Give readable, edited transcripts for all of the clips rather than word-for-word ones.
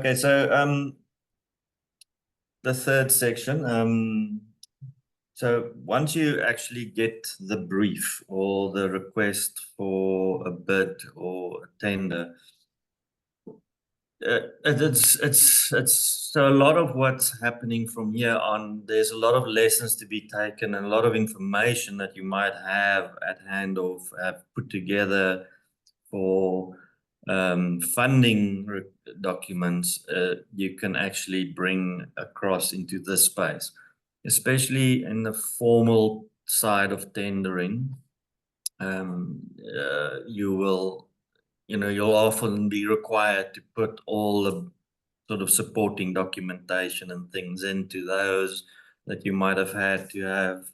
Okay, so the third section. So once you actually get the brief or the request for a bid or a tender, it's so a lot of what's happening from here on. There's a lot of lessons to be taken and a lot of information that you might have at hand or have put together for funding documents. You can actually bring across into this space, especially in the formal side of tendering. You will, you'll often be required to put all the sort of supporting documentation and things into those that you might have had to have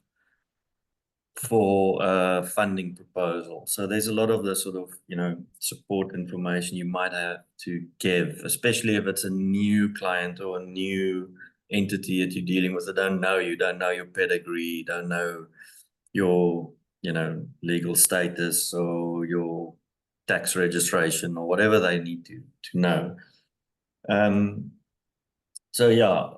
for a funding proposal. So there's a lot of the sort of, support information you might have to give, especially if it's a new client or a new entity that you're dealing with. They don't know you, don't know your pedigree, don't know your, legal status or your tax registration or whatever they need to know. So yeah,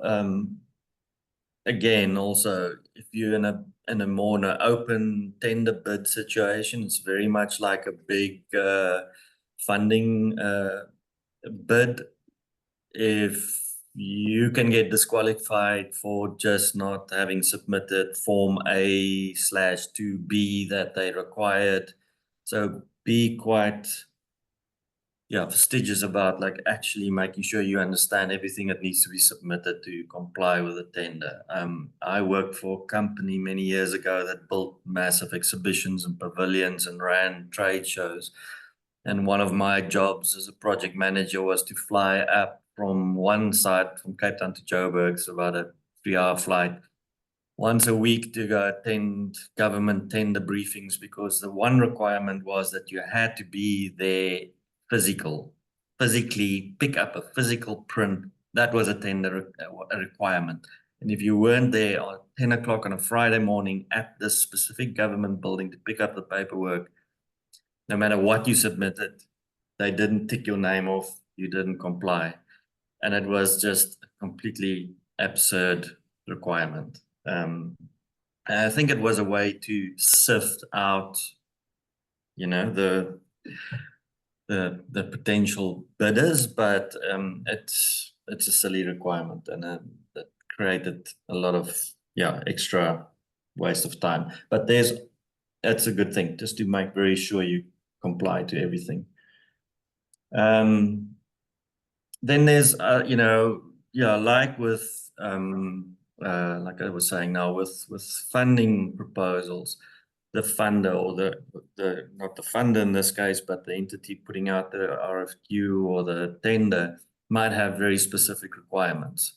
again, also, if you're in a more open tender bid situation, it's very much like a big funding bid. If you can get disqualified for just not having submitted Form A/2B that they required, so be quite fastidious about like actually making sure you understand everything that needs to be submitted to comply with the tender. I worked for a company many years ago that built massive exhibitions and pavilions and ran trade shows. And one of my jobs as a project manager was to fly up from one side from Cape Town to Joburg. It's about a 3-hour flight once a week to go attend government tender briefings, because the one requirement was that you had to be there physically pick up a physical print. That was a tender a requirement. And if you weren't there at 10 o'clock on a Friday morning at this specific government building to pick up the paperwork, no matter what you submitted, they didn't tick your name off, you didn't comply. And it was just a completely absurd requirement. I think it was a way to sift out, the potential bidders, but it's a silly requirement, and that created a lot of extra waste of time. But that's a good thing, just to make very sure you comply to everything. Then there's like with like I was saying now with funding proposals, the funder or the not the funder in this case, but the entity putting out the RFQ or the tender might have very specific requirements.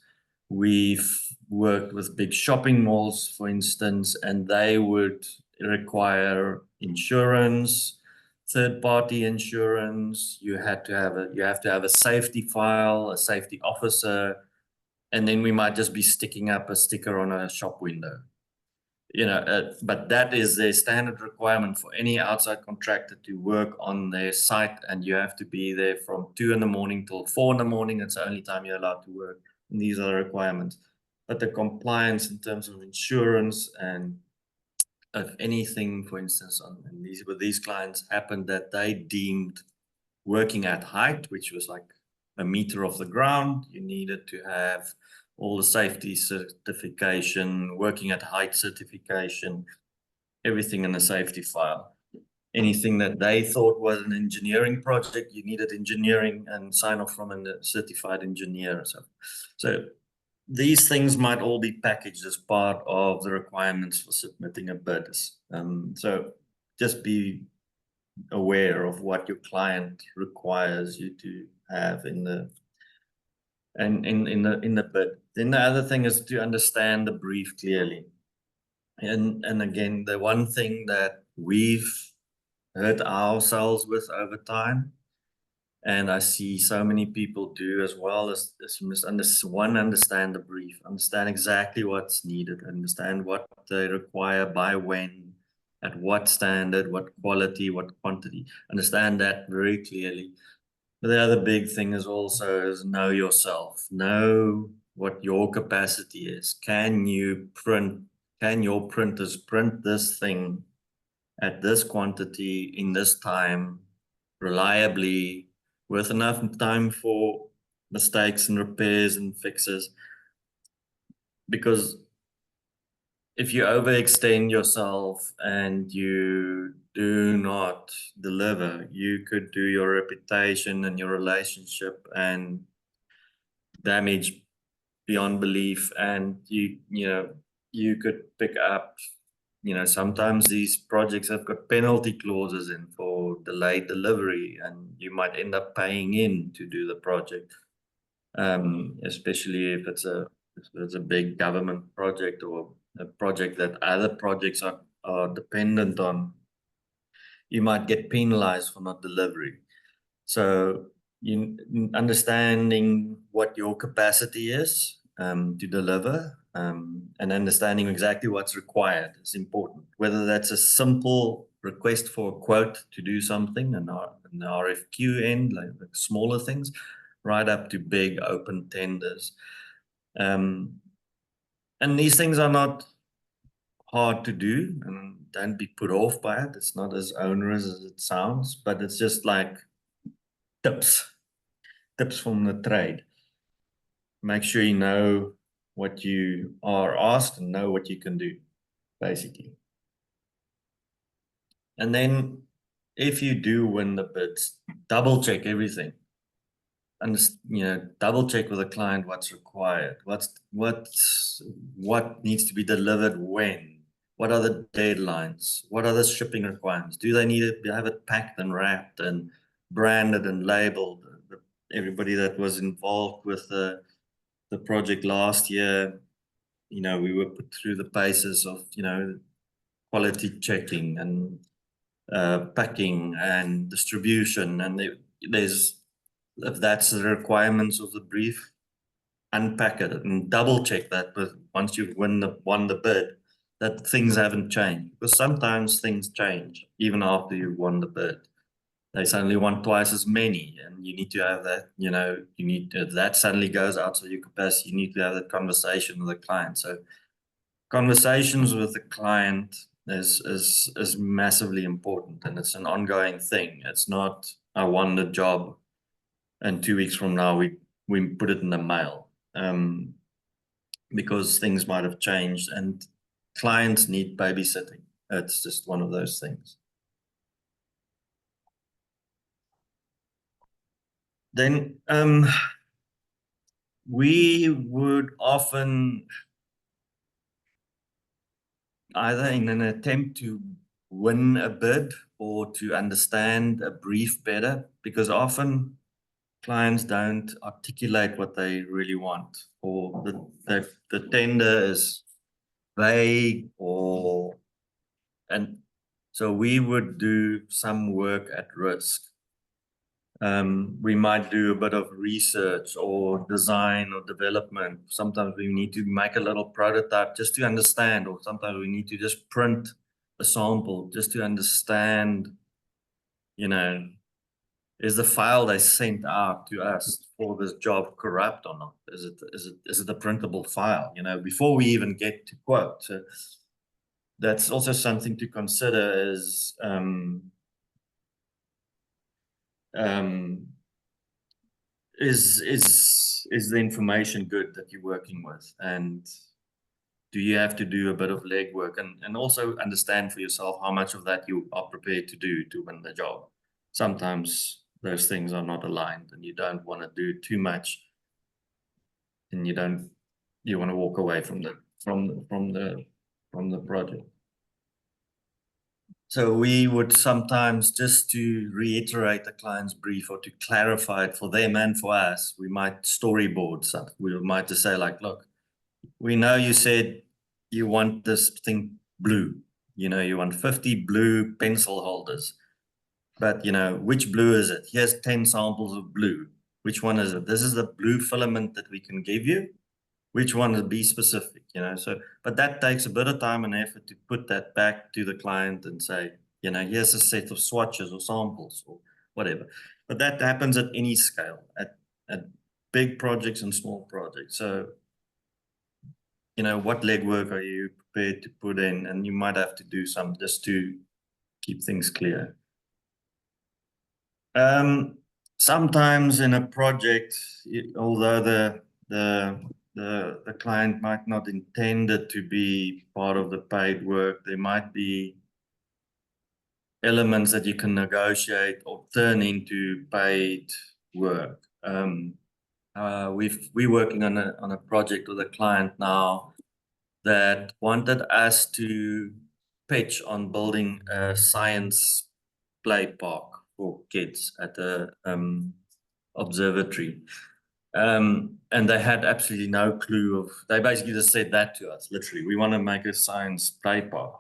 We've worked with big shopping malls, for instance, and they would require insurance, third-party insurance. You have to have a safety file, a safety officer, and then we might just be sticking up a sticker on a shop window. But that is their standard requirement for any outside contractor to work on their site, and you have to be there from 2 in the morning till 4 in the morning. It's the only time you're allowed to work, and these are the requirements. But the compliance in terms of insurance and if anything, for instance, with these clients happened that they deemed working at height, which was like a meter off the ground, you needed to have all the safety certification, working at height certification, everything in a safety file. Anything that they thought was an engineering project, you needed engineering and sign off from a certified engineer. So these things might all be packaged as part of the requirements for submitting a bid. So just be aware of what your client requires you to have in the bid. Then the other thing is to understand the brief clearly. And again, the one thing that we've hurt ourselves with over time, and I see so many people do as well, is understand the brief, understand exactly what's needed, understand what they require, by when, at what standard, what quality, what quantity. Understand that very clearly. But the other big thing is also is know yourself. Know what your capacity is. Can you print? Can your printers print this thing at this quantity in this time reliably with enough time for mistakes and repairs and fixes? Because if you overextend yourself and you do not deliver, you could do your reputation and your relationship and damage beyond belief. And you could pick up, sometimes these projects have got penalty clauses in for delayed delivery, and you might end up paying in to do the project, especially if it's a big government project or a project that other projects are dependent on. You might get penalized for not delivering. So you understanding what your capacity is to deliver, and understanding exactly what's required is important. Whether that's a simple request for a quote to do something, an RFQ end, like smaller things, right up to big open tenders. And these things are not hard to do, and don't be put off by it. It's not as onerous as it sounds, but it's just like tips from the trade. Make sure you know what you are asked and know what you can do, basically. And then if you do win the bids, double check everything. And double check with the client what's required, what needs to be delivered when, what are the deadlines, what are the shipping requirements, do they need to have it packed and wrapped and branded and labeled? Everybody that was involved with the project last year, we were put through the paces of quality checking and packing and distribution, and there's if that's the requirements of the brief, unpack it and double check that. But once you've won the bid, that things haven't changed, because sometimes things change even after you've won the bid. They suddenly want twice as many, and you need to have that. You need to, that suddenly goes outside your capacity. You need to have that conversation with the client. So conversations with the client is massively important, and it's an ongoing thing. It's not I won the job and 2 weeks from now we put it in the mail, because things might have changed and clients need babysitting. It's just one of those things. Then we would often, either in an attempt to win a bid or to understand a brief better, because often clients don't articulate what they really want, or the tender is vague, and so we would do some work at risk. We might do a bit of research or design or development. Sometimes we need to make a little prototype just to understand, or sometimes we need to just print a sample just to understand, is the file they sent out to us for this job corrupt or not? Is it a printable file? Before we even get to quote. So that's also something to consider. Is the information good that you're working with, and do you have to do a bit of legwork, and also understand for yourself how much of that you are prepared to do to win the job. Sometimes those things are not aligned, and you don't want to do too much, and you want to walk away from the project. So we would sometimes, just to reiterate the client's brief or to clarify it for them and for us, we might storyboard something. We might just say like, look, we know you said you want this thing blue. You want 50 blue pencil holders. But, which blue is it? Here's 10 samples of blue. Which one is it? This is the blue filament that we can give you. Which one is, be specific, so, but that takes a bit of time and effort to put that back to the client and say, here's a set of swatches or samples or whatever. but that happens at any scale, at big projects and small projects. So, you know, what legwork are you prepared to put in? And you might have to do some just to keep things clear. Sometimes in a project, although the client might not intend it to be part of the paid work, there might be elements that you can negotiate or turn into paid work. We're working on a project with a client now that wanted us to pitch on building a science play park for kids at the observatory. And they had absolutely no clue of, they basically just said that to us, literally, we want to make a science play park.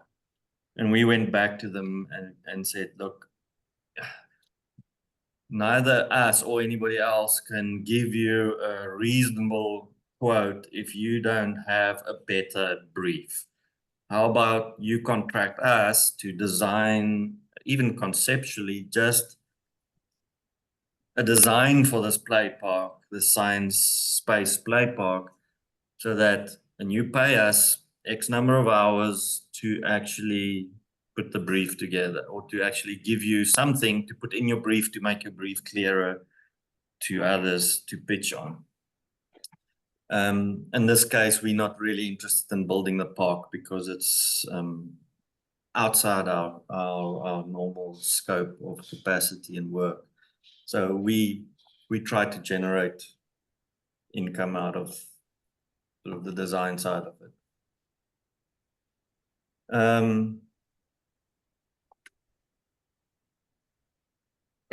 And we went back to them and said, look, neither us or anybody else can give you a reasonable quote if you don't have a better brief. How about you contract us to design, even conceptually, just a design for this play park, the science space play park, so that, and you pay us X number of hours to actually put the brief together, or to actually give you something to put in your brief to make your brief clearer to others to pitch on. In this case, we're not really interested in building the park because it's outside our normal scope of capacity and work. So we try to generate income out of sort of the design side of it.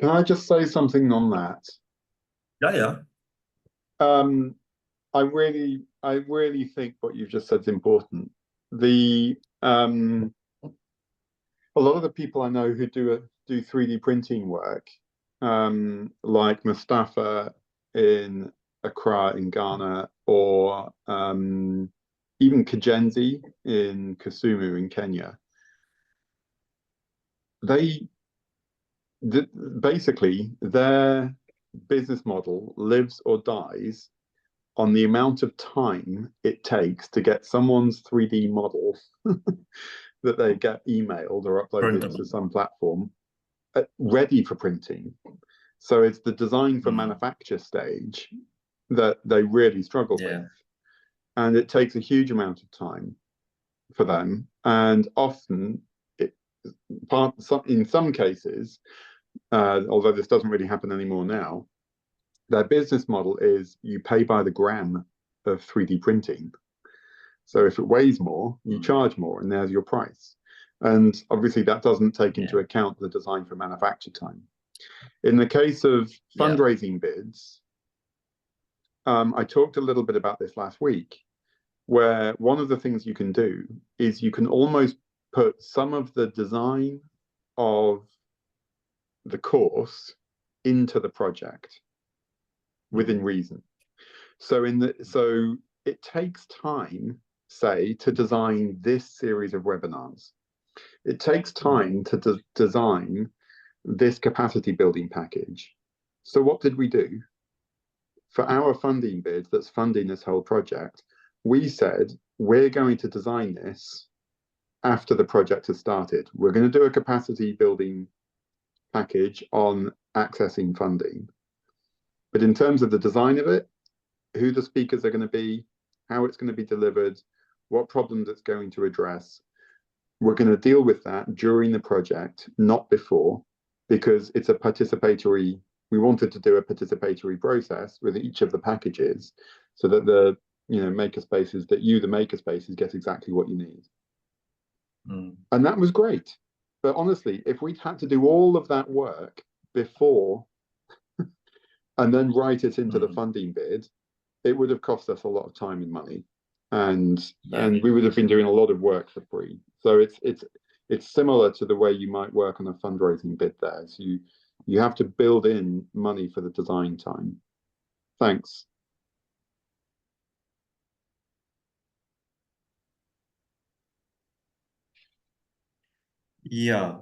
Can I just say something on that? Yeah. I really think what you've just said is important. A lot of the people I know who do 3D printing work, like Mustafa in Accra in Ghana, or even Kajenzi in Kisumu in Kenya, basically their business model lives or dies on the amount of time it takes to get someone's 3D model that they get emailed or uploaded to some platform ready for printing. So it's the design for manufacture stage that they really struggle with. And it takes a huge amount of time for them. And often, in some cases, although this doesn't really happen anymore now, their business model is you pay by the gram of 3D printing. So if it weighs more, you charge more, and there's your price. And obviously that doesn't take into account the design for manufacture time. In the case of fundraising bids, I talked a little bit about this last week, where one of the things you can do is you can almost put some of the design of the course into the project within reason. So it takes time, say, to design this series of webinars. It takes time to design this capacity building package. So what did we do? For our funding bid that's funding this whole project, we said, we're going to design this after the project has started. We're going to do a capacity building package on accessing funding. But in terms of the design of it, who the speakers are going to be, how it's going to be delivered, what problems it's going to address, we're going to deal with that during the project, not before, because it's a participatory, we wanted to do a participatory process with each of the packages so that the makerspaces, the makerspaces get exactly what you need. And that was great. But honestly, if we'd had to do all of that work before and then write it into the funding bid, it would have cost us a lot of time and money. And we would have been doing a lot of work for free. So it's similar to the way you might work on a fundraising bid there. So you have to build in money for the design time. Thanks. Yeah.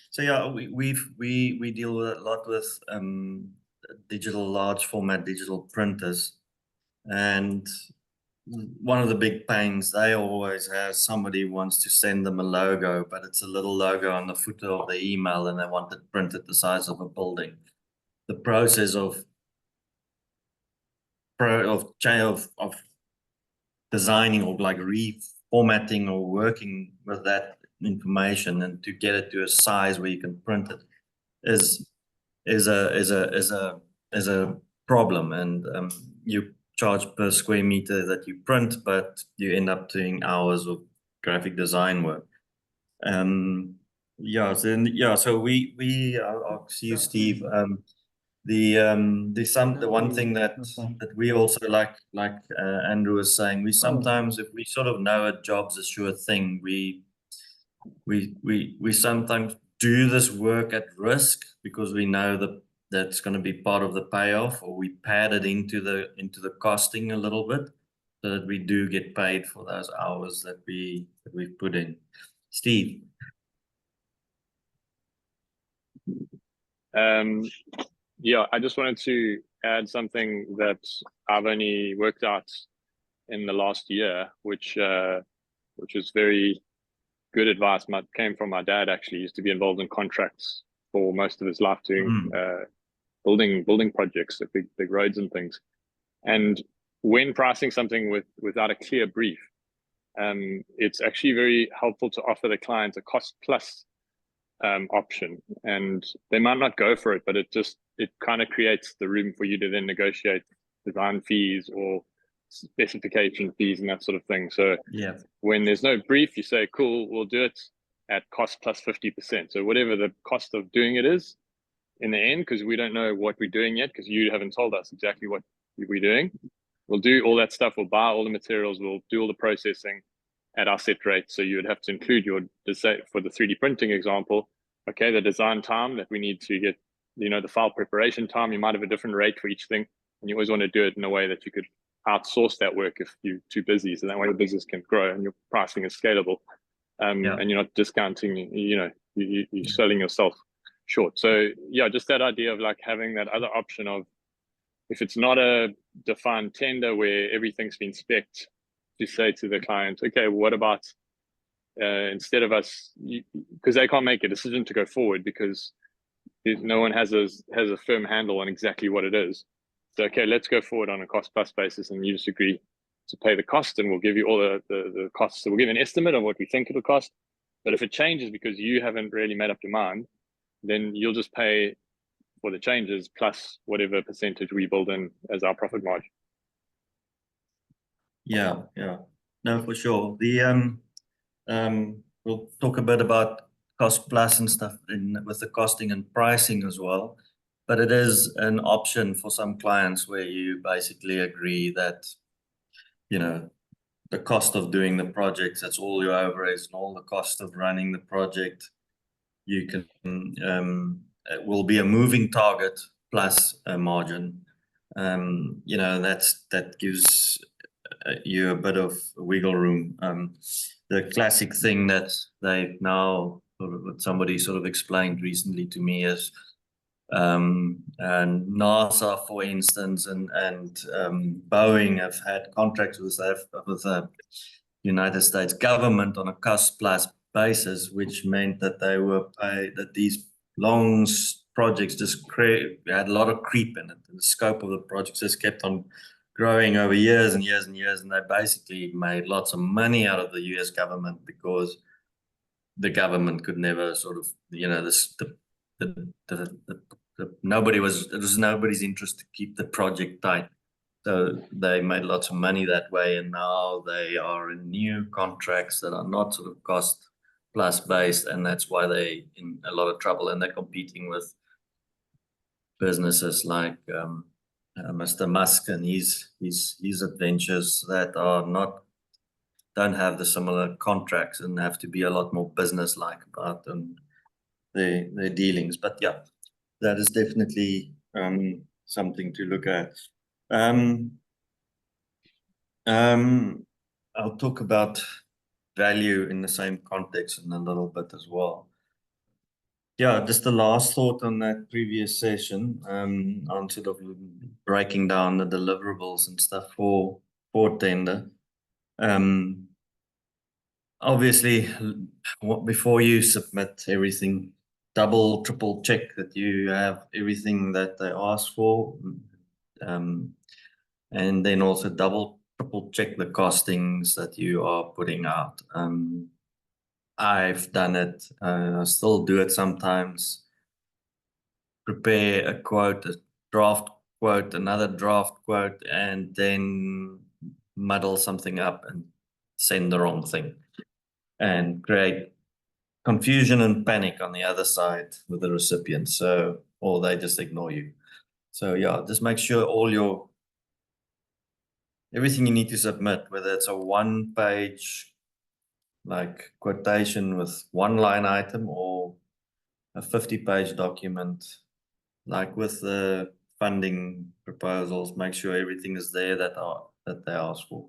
So yeah, we deal with a lot with digital large format digital printers, and one of the big pains they always have, somebody wants to send them a logo, but it's a little logo on the footer of the email, and they want it printed the size of a building. The process of designing or like reformatting or working with that information and to get it to a size where you can print it is is a is a is a is a problem, and you charge per square meter that you print, but you end up doing hours of graphic design work. Um, yeah, so I'll see you, Steve. The one thing that we also like Andrew was saying, we sometimes, if we sort of know a job's a sure thing, we sometimes do this work at risk because we know that that's going to be part of the payoff, or we pad it into the costing a little bit so that we do get paid for those hours that we put in. Steve. Yeah, I just wanted to add something that I've only worked out in the last year, which was very good advice. Came from my dad, actually. He used to be involved in contracts for most of his life, doing building projects, big roads and things. And when pricing something without a clear brief, it's actually very helpful to offer the client a cost plus option, and they might not go for it, but it kind of creates the room for you to then negotiate design fees or specification fees and that sort of thing. So Yeah, when there's no brief, you say, cool, we'll do it at cost plus 50%. So whatever the cost of doing it is in the end, because we don't know what we're doing yet, because you haven't told us exactly what we're doing, we'll do all that stuff. We'll buy all the materials, we'll do all the processing at our set rate. So you would have to include your, for the 3D printing example, okay, the design time that we need to get, the file preparation time, you might have a different rate for each thing. And you always want to do it in a way that you could outsource that work if you're too busy. So that way your business can grow and your pricing is scalable. And you're not discounting, you're selling yourself short. So yeah, just that idea of like having that other option of, if it's not a defined tender where everything's been spec'd, to say to the client, okay, what about instead of us, because they can't make a decision to go forward because no one has a firm handle on exactly what it is. So okay, let's go forward on a cost plus basis, and you just agree to pay the cost, and we'll give you all the costs. So we'll give an estimate of what we think it'll cost. But if it changes because you haven't really made up your mind, then you'll just pay for the changes plus whatever percentage we build in as our profit margin. yeah, no, for sure. We'll talk a bit about cost plus and stuff with the costing and pricing as well, but it is an option for some clients where you basically agree that the cost of doing the project, that's all your overheads and all the cost of running the project, you can it will be a moving target plus a margin. That gives you a bit of wiggle room. The classic thing that they've now somebody sort of explained recently to me is and NASA, for instance, and Boeing have had contracts with the United States government on a cost plus basis, which meant that they were paid, that these long projects just had a lot of creep in it. And the scope of the projects just kept on growing over years and years and years, and they basically made lots of money out of the US government because the government could never sort of, it was nobody's interest to keep the project tight. So they made lots of money that way, and now they are in new contracts that are not sort of cost plus based, and that's why they're in a lot of trouble, and they're competing with businesses like Mr. Musk and his adventures that don't have the similar contracts and have to be a lot more business-like about them, their dealings. But yeah, that is definitely something to look at. I'll talk about value in the same context in a little bit as well. Yeah, just the last thought on that previous session, on sort of breaking down the deliverables and stuff for tender. Obviously, before you submit everything, double, triple check that you have everything that they ask for, and then also double, triple check the costings that you are putting out. I've done it. I still do it sometimes. Prepare a quote, a draft quote, another draft quote, and then muddle something up and send the wrong thing and create confusion and panic on the other side with the recipient. So, or they just ignore you. So yeah, just make sure everything you need to submit, whether it's a 1-page like quotation with 1 line item or a 50-page document, like with the funding proposals, make sure everything is there that they ask for.